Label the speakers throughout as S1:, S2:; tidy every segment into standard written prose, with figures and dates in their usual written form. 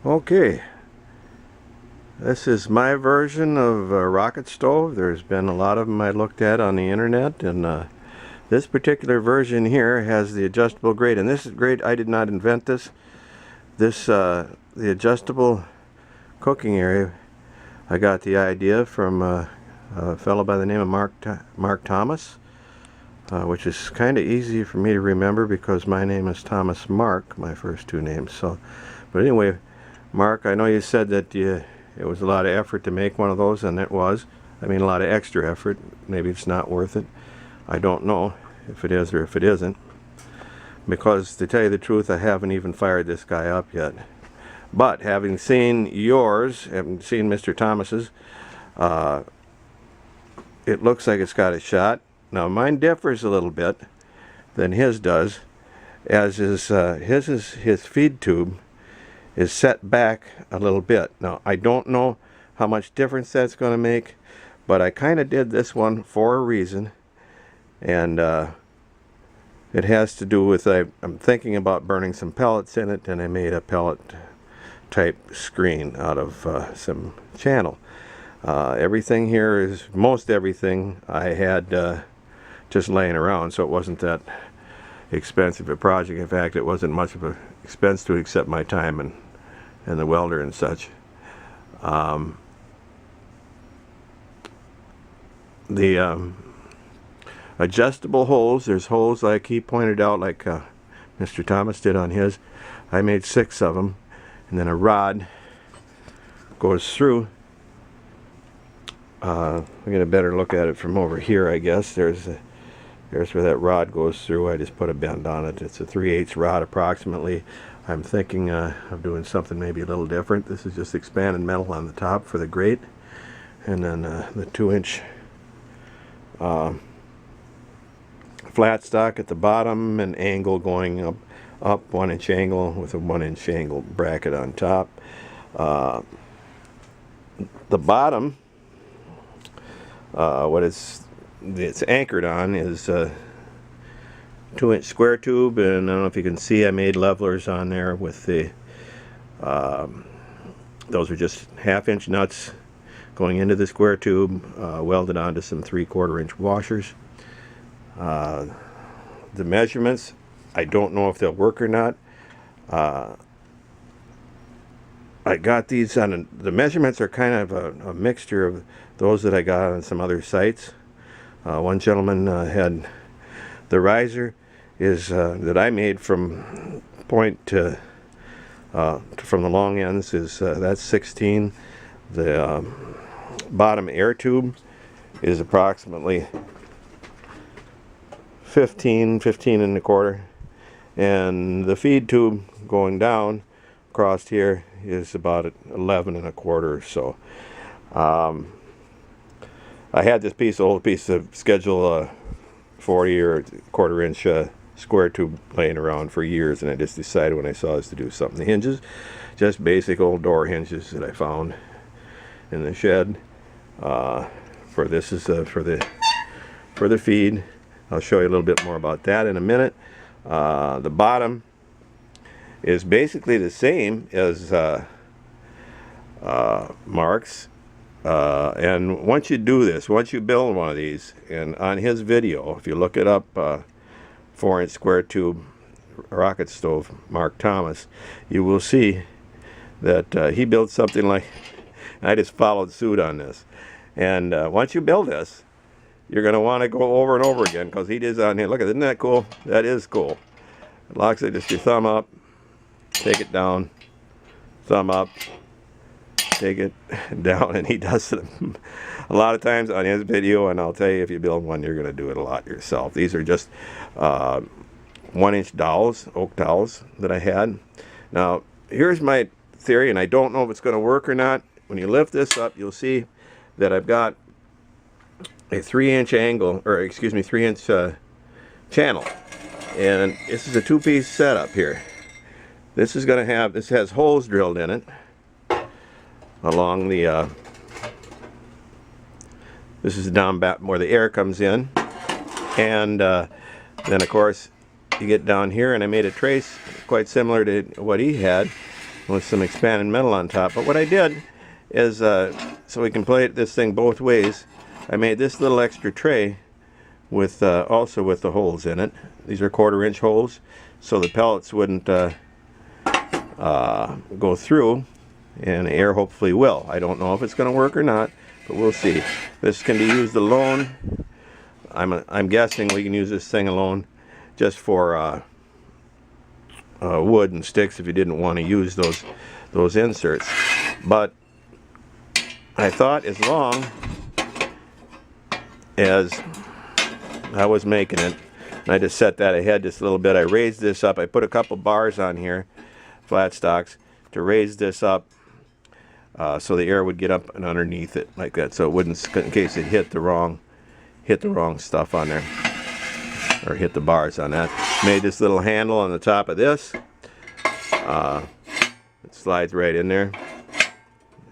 S1: Okay, this is my version of a rocket stove. There's been a lot of them I looked at on the internet, and this particular version here has the adjustable grate. And this is great. I did not invent this. The adjustable cooking area, I got the idea from a fellow by the name of Mark Thomas, which is kind of easy for me to remember because my name is Thomas Mark, my first two names. But anyway, Mark, I know you said that it was a lot of effort to make one of those, and it was. I mean, a lot of extra effort. Maybe it's not worth it. I don't know if it is or if it isn't. Because, to tell you the truth, I haven't even fired this guy up yet. But, having seen yours, having seen Mr. Thomas's, it looks like it's got a shot. Now, mine differs a little bit than his does, as is his feed tube is set back a little bit. Now, I don't know how much difference that's going to make, but I kind of did this one for a reason, and it has to do with I'm thinking about burning some pellets in it, and I made a pellet type screen out of some channel. Everything here is, most everything I had just laying around, so it wasn't that expensive a project. In fact, it wasn't much of an expense to it except my time and the welder and such. The adjustable holes, there's holes like he pointed out, like Mr. Thomas did on his. I made 6 of them, and then a rod goes through. We get a better look at it from over here, I guess. There's where that rod goes through. I just put a bend on it. It's a 3/8 rod approximately. I'm thinking of doing something maybe a little different. This is just expanded metal on the top for the grate, and then the 2-inch flat stock at the bottom, and angle going up 1-inch angle with a 1-inch angle bracket on top. The bottom, what it's anchored on is 2-inch square tube, and I don't know if you can see I made levelers on there with the those are just 1/2-inch nuts going into the square tube, welded onto some 3/4-inch washers. The measurements, I don't know if they'll work or not. I got these on the measurements are kind of a mixture of those that I got on some other sites. One gentleman had the riser is that I made from point to from the long ends is that's 16. The bottom air tube is approximately 15 1/4, and the feed tube going down across here is about 11 1/4 or so. I had this old piece of Schedule 40 or 1/4-inch square tube laying around for years, and I just decided when I saw this to do something. The hinges, just basic old door hinges that I found in the shed. For this is for the feed. I'll show you a little bit more about that in a minute. The bottom is basically the same as Mark's. And once you do this, once you build one of these, and on his video, if you look it up, 4-inch square tube rocket stove, Mark Thomas, you will see that he built something like, and I just followed suit on this. And once you build this, you're going to want to go over and over again, because he is on here. Look at it, isn't that cool? That is cool. It locks it, just your thumb up, take it down, thumb up, take it down, and he does it a lot of times on his video. And I'll tell you, if you build one, you're going to do it a lot yourself. These are just 1-inch dowels, oak dowels that I had. Now, here's my theory, and I don't know if it's going to work or not. When you lift this up, you'll see that I've got a 3-inch angle, or excuse me, 3-inch channel, and this is a 2-piece setup here. This is going to have, this has holes drilled in it along the this is down back where the air comes in, and then of course you get down here, and I made a trace quite similar to what he had, with some expanded metal on top. But what I did is, so we can play this thing both ways, I made this little extra tray with also with the holes in it. These are 1/4 inch holes, so the pellets wouldn't go through, and air hopefully will. I don't know if it's going to work or not, but we'll see. This can be used alone. I'm guessing we can use this thing alone, just for wood and sticks if you didn't want to use those inserts. But I thought as long as I was making it, and I just set that ahead just a little bit, I raised this up. I put a couple bars on here, flat stocks, to raise this up so the air would get up and underneath it like that, so it wouldn't, in case it hit the wrong stuff on there, or hit the bars on that. Made this little handle on the top of this. It slides right in there,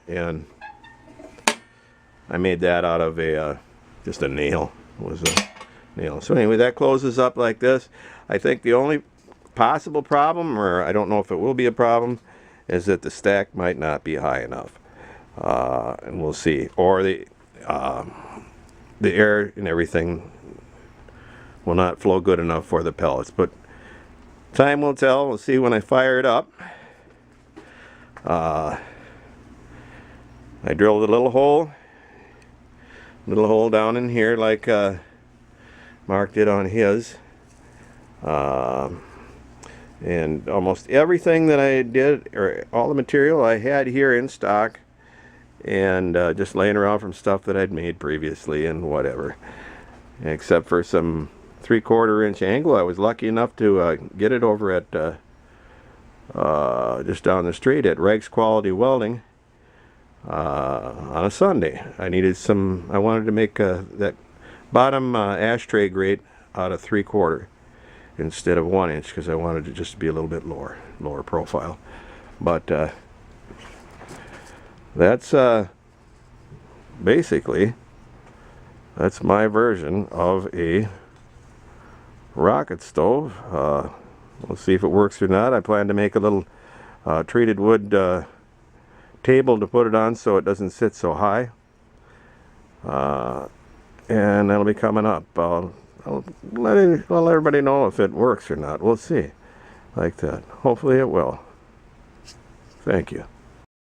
S1: and I made that out of just a nail. It was a nail. So anyway, that closes up like this. I think the only possible problem, or I don't know if it will be a problem, is that the stack might not be high enough, and we'll see. Or the air and everything will not flow good enough for the pellets. But time will tell. We'll see when I fire it up. I drilled a little hole down in here like Mark did on his. And almost everything that I did, or all the material I had here in stock, and just laying around from stuff that I'd made previously and whatever, except for some 3/4 inch angle. I was lucky enough to get it over at just down the street at Regs Quality Welding on a Sunday. I wanted to make that bottom ashtray grate out of 3/4 instead of 1 inch, because I wanted it just to be a little bit lower profile. But that's basically, that's my version of a rocket stove. We'll see if it works or not. I plan to make a little treated wood table to put it on so it doesn't sit so high, and that'll be coming up. I'll let everybody know if it works or not. We'll see, like that. Hopefully it will. Thank you.